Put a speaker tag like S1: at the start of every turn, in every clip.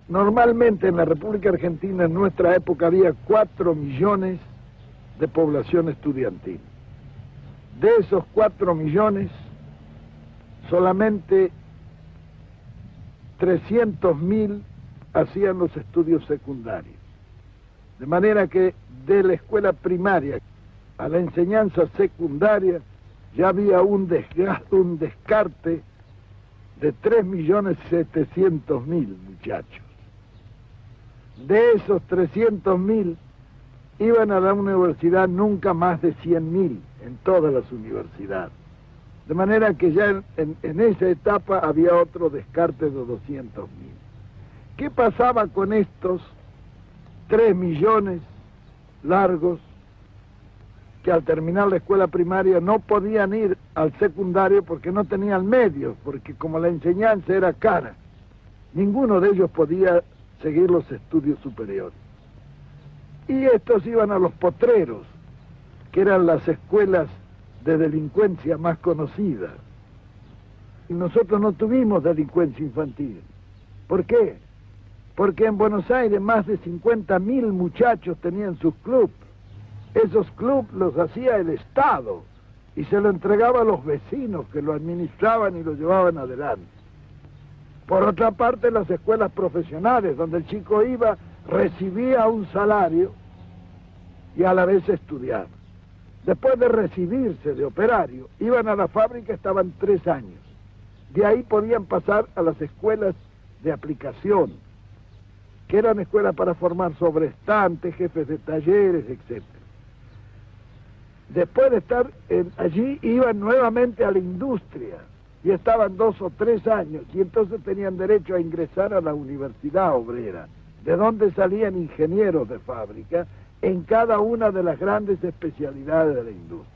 S1: Normalmente en la República Argentina en nuestra época había 4 millones de población estudiantil. De esos 4 millones, solamente 300.000 hacían los estudios secundarios. De manera que de la escuela primaria a la enseñanza secundaria ya había un descarte de 3.700.000 muchachos. De esos 300.000 iban a la universidad nunca más de 100.000 en todas las universidades. De manera que ya en esa etapa había otro descarte de 200.000. ¿Qué pasaba con estos 3 millones largos que al terminar la escuela primaria no podían ir al secundario porque no tenían medios, porque como la enseñanza era cara, ninguno de ellos podía seguir los estudios superiores? Y estos iban a los potreros, que eran las escuelas de delincuencia más conocidas. Y nosotros no tuvimos delincuencia infantil. ¿Por qué? Porque en Buenos Aires más de 50.000 muchachos tenían sus clubes. Esos clubes los hacía el Estado y se lo entregaba a los vecinos que lo administraban y lo llevaban adelante. Por otra parte, las escuelas profesionales, donde el chico iba, recibía un salario y a la vez estudiaba. Después de recibirse de operario, iban a la fábrica, estaban 3 años. De ahí podían pasar a las escuelas de aplicación, que eran escuelas para formar sobrestantes, jefes de talleres, etc. Después de estar allí, iban nuevamente a la industria, y estaban 2 o 3 años, y entonces tenían derecho a ingresar a la universidad obrera, de donde salían ingenieros de fábrica en cada una de las grandes especialidades de la industria.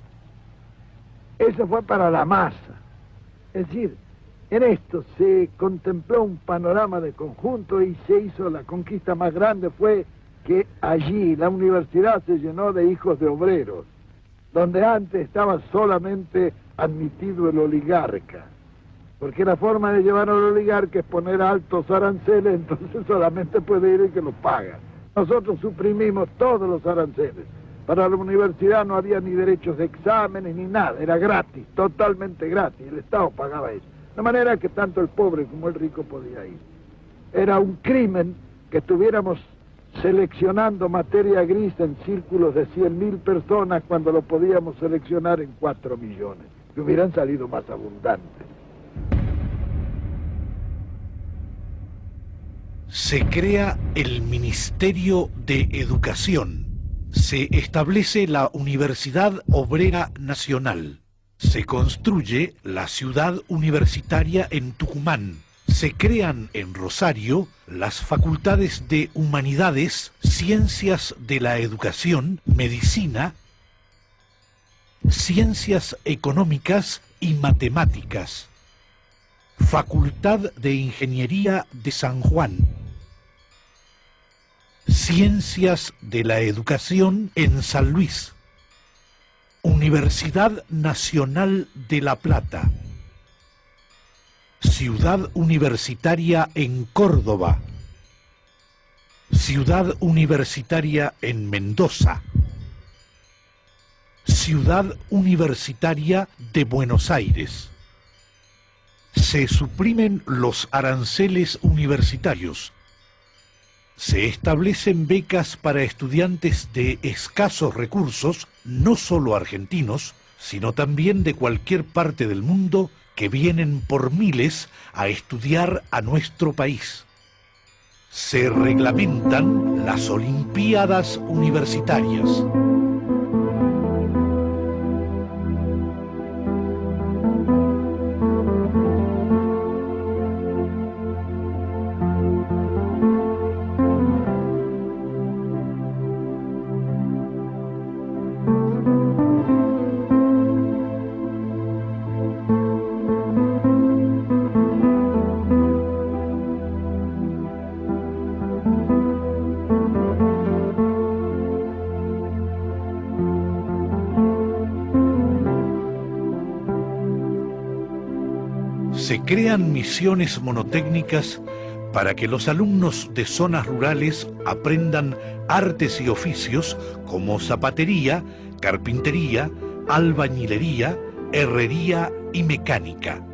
S1: Eso fue para la masa. Es decir, en esto se contempló un panorama de conjunto y se hizo la conquista más grande, fue que allí la universidad se llenó de hijos de obreros, donde antes estaba solamente admitido el oligarca, porque la forma de llevar al oligarca es poner altos aranceles, entonces solamente puede ir el que los paga. Nosotros suprimimos todos los aranceles. Para la universidad no había ni derechos de exámenes ni nada, era gratis, totalmente gratis, el Estado pagaba eso. De manera que tanto el pobre como el rico podía ir. Era un crimen que estuviéramos seleccionando materia gris en círculos de 100.000 personas cuando lo podíamos seleccionar en 4 millones, que hubieran salido más abundantes.
S2: Se crea el Ministerio de Educación. Se establece la Universidad Obrera Nacional. Se construye la Ciudad Universitaria en Tucumán. Se crean en Rosario las facultades de Humanidades, Ciencias de la Educación, Medicina, Ciencias Económicas y Matemáticas. Facultad de Ingeniería de San Juan. Ciencias de la Educación en San Luis. Universidad Nacional de La Plata. Ciudad Universitaria en Córdoba. Ciudad Universitaria en Mendoza. Ciudad Universitaria de Buenos Aires. Se suprimen los aranceles universitarios. Se establecen becas para estudiantes de escasos recursos, no solo argentinos, sino también de cualquier parte del mundo, que vienen por miles a estudiar a nuestro país. Se reglamentan las Olimpiadas Universitarias. Se crean misiones monotécnicas para que los alumnos de zonas rurales aprendan artes y oficios como zapatería, carpintería, albañilería, herrería y mecánica.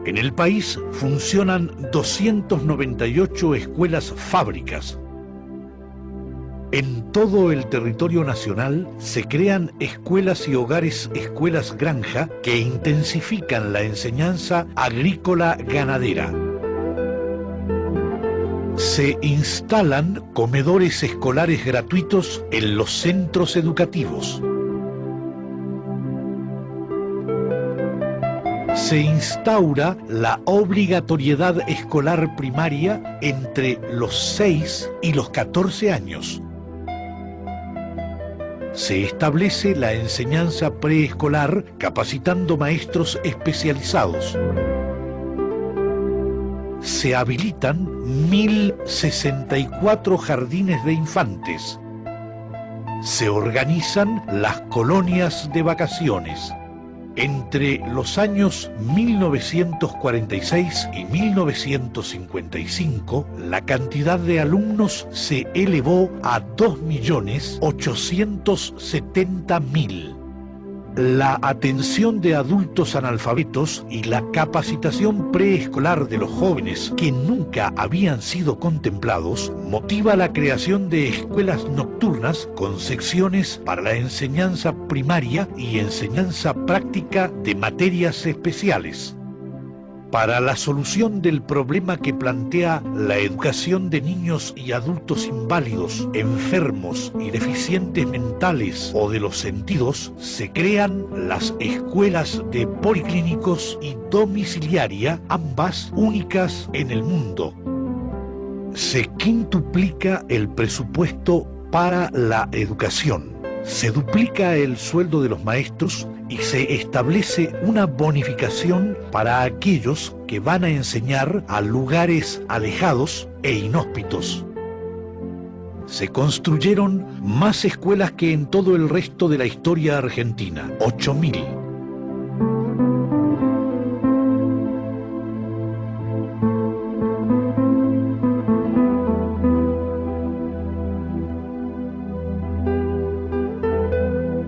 S2: En el país funcionan 298 escuelas fábricas. En todo el territorio nacional se crean escuelas y hogares escuelas granja que intensifican la enseñanza agrícola ganadera. Se instalan comedores escolares gratuitos en los centros educativos. Se instaura la obligatoriedad escolar primaria entre los 6 y los 14 años. Se establece la enseñanza preescolar capacitando maestros especializados. Se habilitan 1.064 jardines de infantes. Se organizan las colonias de vacaciones. Entre los años 1946 y 1955, la cantidad de alumnos se elevó a 2.870.000. La atención de adultos analfabetos y la capacitación preescolar de los jóvenes que nunca habían sido contemplados motiva la creación de escuelas nocturnas con secciones para la enseñanza primaria y enseñanza práctica de materias especiales. Para la solución del problema que plantea la educación de niños y adultos inválidos, enfermos y deficientes mentales o de los sentidos, se crean las escuelas de policlínicos y domiciliaria, ambas únicas en el mundo. Se quintuplica el presupuesto para la educación. Se duplica el sueldo de los maestros y se establece una bonificación para aquellos que van a enseñar a lugares alejados e inhóspitos. Se construyeron más escuelas que en todo el resto de la historia argentina, 8.000.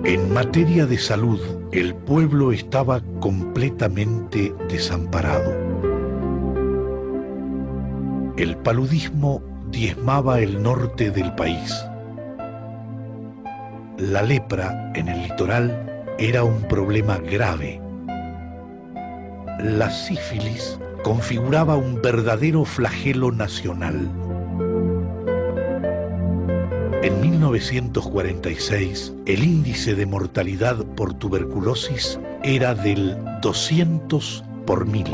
S2: En materia de salud, el pueblo estaba completamente desamparado. El paludismo diezmaba el norte del país. La lepra en el litoral era un problema grave. La sífilis configuraba un verdadero flagelo nacional. En 1946, el índice de mortalidad por tuberculosis era del 200 por 1000.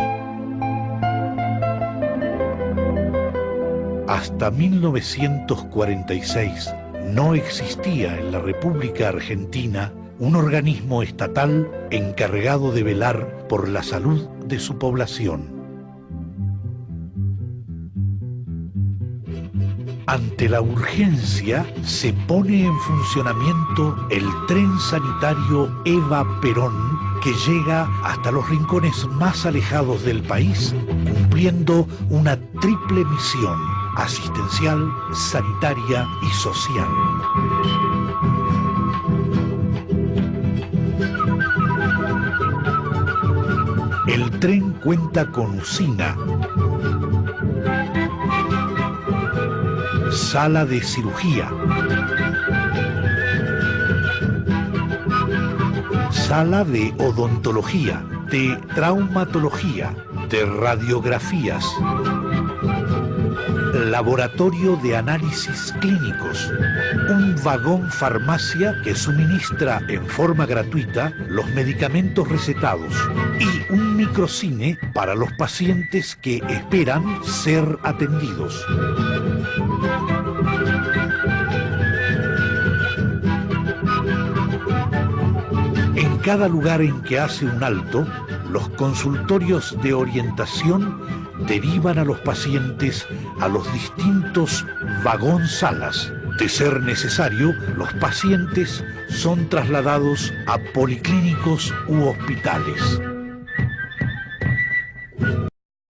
S2: Hasta 1946 no existía en la República Argentina un organismo estatal encargado de velar por la salud de su población. Ante la urgencia, se pone en funcionamiento el tren sanitario Eva Perón, que llega hasta los rincones más alejados del país, cumpliendo una triple misión: asistencial, sanitaria y social. El tren cuenta con usina, sala de cirugía, sala de odontología, de traumatología, de radiografías, laboratorio de análisis clínicos, un vagón farmacia que suministra en forma gratuita los medicamentos recetados y un microcine para los pacientes que esperan ser atendidos. En cada lugar en que hace un alto, los consultorios de orientación derivan a los pacientes a los distintos vagón-salas. De ser necesario, los pacientes son trasladados a policlínicos u hospitales.